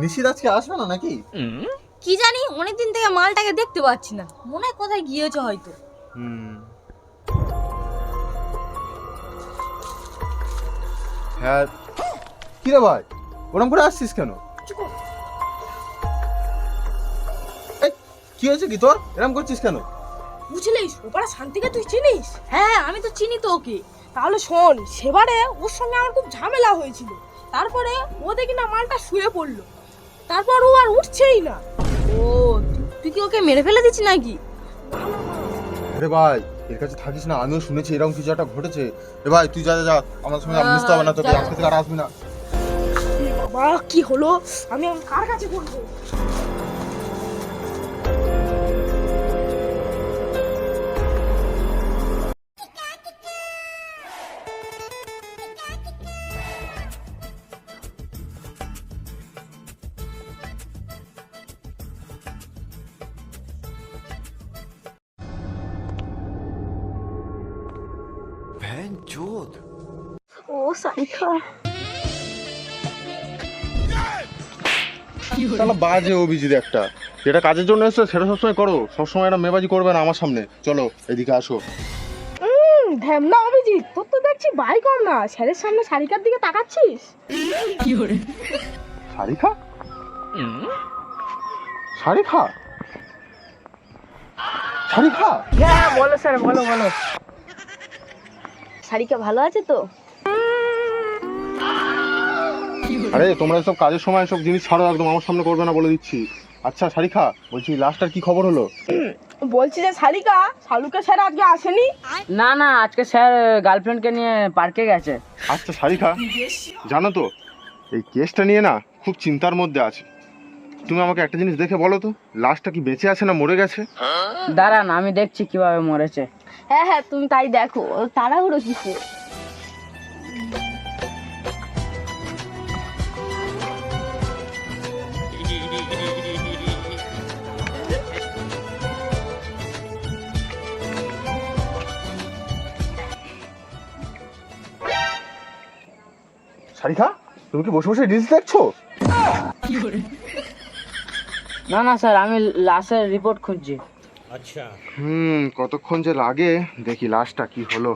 নিশিত আজকে আসবে না নাকি? কি জানি, অনেকদিন থেকে মালটাকে দেখতে পাচ্ছি না, মনে হয় কোথায় গিয়েছে হয়তো। হ্যাঁ, কি রে ভাই, ওরম করে আসছিস কেন? এই, কি হয়েছে কি তোর, এরম করছিস কেন? বুঝলিস ওপারা শান্তিকে তুই চিনিস? হ্যাঁ, আমি তো চিনি তো ওকে। তাহলে শোন, সেবারে ওর সঙ্গে আমার খুব ঝামেলা হয়েছিল। তারপরে ও দেখি না মালটা শুয়ে পড়লো, তারপর ও আর উঠছেই না। ও, তুই কি ওকে মেরে ফেলে দিচ্ছি নাকি? আরে ভাই, এর কাছে থাকিস না, আমিও শুনেছি এরকম কিছু একটা ঘটেছে। রে ভাই তুই যা যা যা, আমার সঙ্গে মিশতে হবে না তোকে, যা। আজকে থেকে আর আসবি না। এ বাবা, কি হলো? আমি এখন কার কাছে বলবো? ও সারিকা, শালা বাজে অভিজিৎ একটা, যেটা কাজের জন্য এসছো সেটা সবসময় করো, সবসময় একটা মেবাজি করবে না আমার সামনে। চলো এদিকে আসো। ধ্যামনা অভিজিৎ, তোর তো দেখছি ভাই কম না, স্যারের সামনে সারিকার দিকে তাকাচ্ছিস। শারিখা? শারিখা? শারিখা? হ্যাঁ বলো স্যার, বলো বলো। সারিকা ভালো আছে তো? আরে তোমরা সব কাজের সময় সব জিনিস ছাড়ো, একদম আমার সামনে করবে না বলে দিচ্ছি। আচ্ছা শারিখা, বলছি লাস্টার কি খবর হলো? বলছি যে সারিকা, শালুকে স্যার আজকে আসেনি? না না, আজকে স্যার গার্লফ্রেন্ডকে নিয়ে পার্কে গেছে। আচ্ছা শারিখা, জানো তো এই কেসটা নিয়ে না খুব চিন্তার মধ্যে আছে। তুমি আমাকে একটা জিনিস দেখে বলো তো, লাশটা কি বেঁচে আছে না মরে গেছে? দাঁড়ান, আমি দেখছি কিভাবে মরেছে। হ্যাঁ হ্যাঁ, তুমি তাই দেখো, তাড়াহুড়ো কিসে? শারিখা, তুমি কি বসে বসে রিলস দেখছো? না না স্যার, আমি লাশের রিপোর্ট খুঁজছি। কতক্ষণ যে লাগে, দেখি লাশটা কি হলো।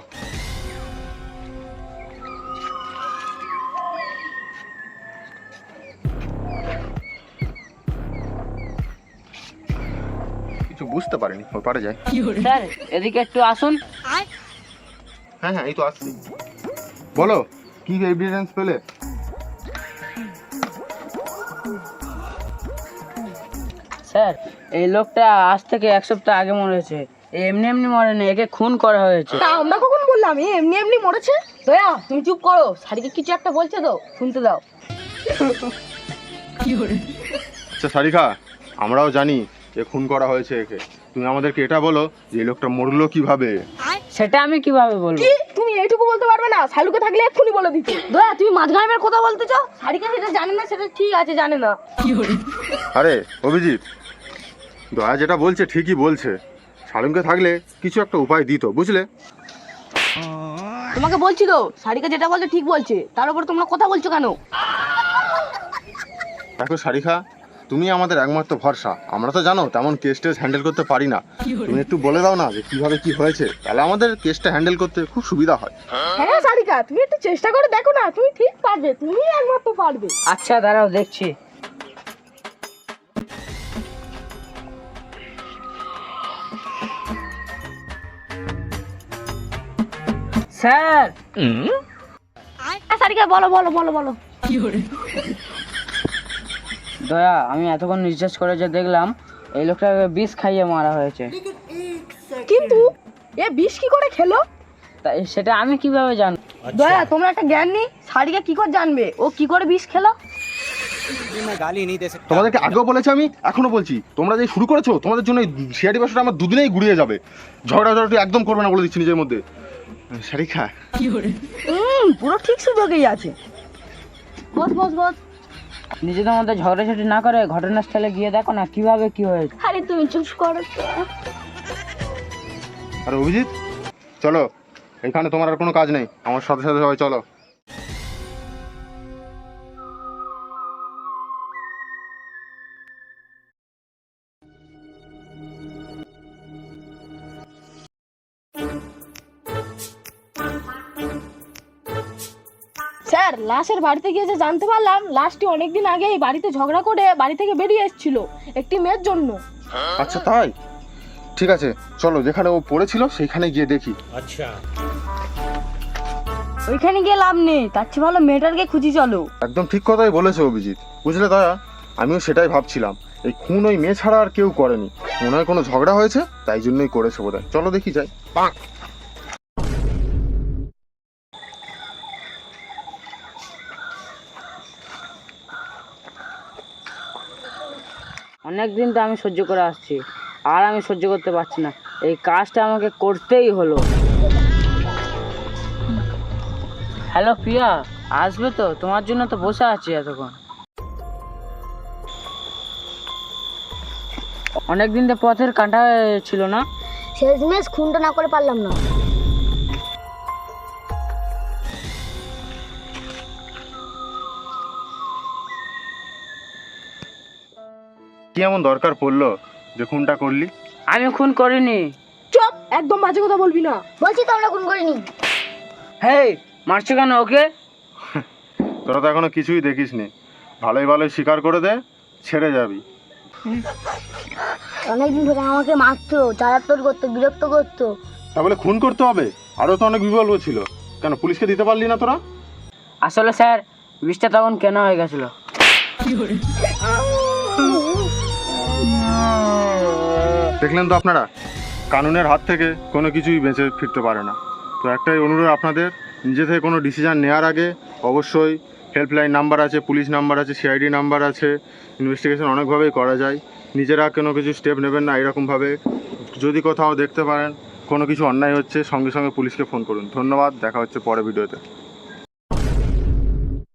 কিছু বুঝতে পারিনি, ওর পারে যায়। স্যার এদিকে একটু আসুন। হ্যাঁ হ্যাঁ, এই তো আসছি। বলো, কি এভিডেন্স পেলে? স্যার এই লোকটা আজ থেকে 1 সপ্তাহ আগে মরেছে। এমনি এমনি মরেনি, একে খুন করা হয়েছে। তা আমরা কখন বললাম এ এমনি এমনি মরেছে? দয়া, তুমি চুপ করো, সারিকা কিছু একটা বলছে তো, শুনতে দাও। আচ্ছা শারিখা, আমরাও জানি যে খুন করা হয়েছে একে, তুমি আমাদেরকে এটা বলো যে এই লোকটা মরলো কিভাবে? সেটা আমি কিভাবে বলবো? কি তুমি এইটুকু বলতে পারবে না? শালুকে থাকলে এক্ষুনি বলে দিতে। দয়া, তুমি মাঝখানের কথা বলতে চাও? সারিকা সেটা জানে না, সেটা ঠিক আছে, জানে না। আরে অভিজিৎ, দয়া যেটা বলছে ঠিকই বলছে, শালুমকে থাকলে কিছু একটা উপায় দিত, বুঝলে? তোমাকে বলছি তো, সারিকা যেটা বলছে ঠিক বলছে, তার উপর তোমরা কথা বলছো কেন? দেখো শারিখা, তুমি আমাদের একমাত্র ভরসা, আমরা তো জানো তেমন কেস টেস হ্যান্ডেল করতে পারি না। তুমি একটু বলে দাও না যে কিভাবে কি হয়েছে, তাহলে আমাদের কেসটা হ্যান্ডেল করতে খুব সুবিধা হয়। হ্যাঁ সারিকা, তুমি একটু চেষ্টা করে দেখো না, তুমি ঠিক পারবে, তুমি একমাত্র পারবে। আচ্ছা দাঁড়াও, দেখছি। স্যার সারিকা বলো বলো বলো বলো। দয়া, আমি এতক্ষণ রিসার্চ করে যে দেখলাম এই লোকটাকে বিষ খাইয়ে মারা হয়েছে। কিন্তু এ বিষ কি করে খেলো? তাই সেটা আমি কিভাবে জানবো? দয়া, তোমরা একটা জ্ঞান নেই, সারিকা কি করে জানবে ও কি করে বিষ খেলো? তোমাদেরকে আগেও বলেছি, আমি এখনো বলছি, তোমরা যে শুরু করেছো, তোমাদের জন্য সিআইডি বাসটা আমার দুদিনেই গুড়িয়ে যাবে। ঝগড়া ঝগড়া একদম করবে না বলে দিচ্ছি নিজের মধ্যে। শারিখা, পুরো ঠিক সুযোগেই আছে। বস বস বস। নিজেদের মধ্যে ঝগড়াঝাটি না করে ঘটনাস্থলে গিয়ে দেখো না কিভাবে কি হয়েছে। আরে তুমি চুপ করো। আর অভিজিৎ, চলো, এখানে তোমার আর কোনো কাজ নেই, আমার সাথে সাথে সবাই চলো। স্যার লাশের বাড়িতে গিয়ে যে জানতে পারলাম লাশটি অনেকদিন আগে এই বাড়িতে ঝগড়া করে বাড়ি থেকে বেরিয়ে এসেছিল একটি মেয়ের জন্য। আচ্ছা তাই, ঠিক আছে চলো যেখানে ও পড়েছিল সেইখানে গিয়ে দেখি। ওইখানে গিয়ে লাভ নেই, তার চেয়ে ভালো মেয়েটারকে খুঁজি চলো। একদম ঠিক কথাই বলেছে অভিজিৎ, বুঝলে দয়া, আমিও সেটাই ভাবছিলাম। এই খুন ওই মেয়ে ছাড়া আর কেউ করেনি, মনে হয় কোনো ঝগড়া হয়েছে তাই জন্যই করেছে বোধহয়। চলো দেখি যাই। অনেক দিন তো আমি সহ্য করে আসছি, আর আমি সহ্য করতে পারছি না, এই কাজটা আমাকে করতেই হলো। হ্যালো প্রিয়া, আসবে তো? তোমার জন্য তো বসে আছি এতক্ষণ। অনেকদিন তো পথের কাঁটা ছিল না? শেষমেশ খুনটা না করে পারলাম না। কি এমন দরকার পড়লো যে খুনটা করলি? আমি খুন করিনি। চুপ, একদম বাজে কথা বলবি না। বলছি তো আমরা খুন করিনি। হেই, মারছো কেন ওকে? তোরা তো এখনো কিছুই দেখিসনি, ভালোই ভালোই স্বীকার করে দে, ছেড়ে যাবি। অনেকদিন ধরে আমাকে মারতো, চালাত্তর করতো, বিরক্ত করতো। তাহলে খুন করতে হবে? আরও তো অনেক বিকল্প ছিল, কেন পুলিশকে দিতে পারলি না তোরা? আসলে স্যার, বিষটা তখন কেন হয়ে গেছিল। দেখলেন তো আপনারা, কানুনের হাত থেকে কোনো কিছুই বেঁচে ফিরতে পারে না। তো একটাই অনুরোধ আপনাদের, নিজে থেকে কোনো ডিসিশান নেওয়ার আগে অবশ্যই হেল্পলাইন নাম্বার আছে, পুলিশ নাম্বার আছে, সিআইডি নাম্বার আছে, ইনভেস্টিগেশন অনেকভাবেই করা যায়। নিজেরা কোনো কিছু স্টেপ নেবেন না এরকমভাবে। যদি কোথাও দেখতে পারেন কোনো কিছু অন্যায় হচ্ছে, সঙ্গে সঙ্গে পুলিশকে ফোন করুন। ধন্যবাদ, দেখা হচ্ছে পরের ভিডিওতে।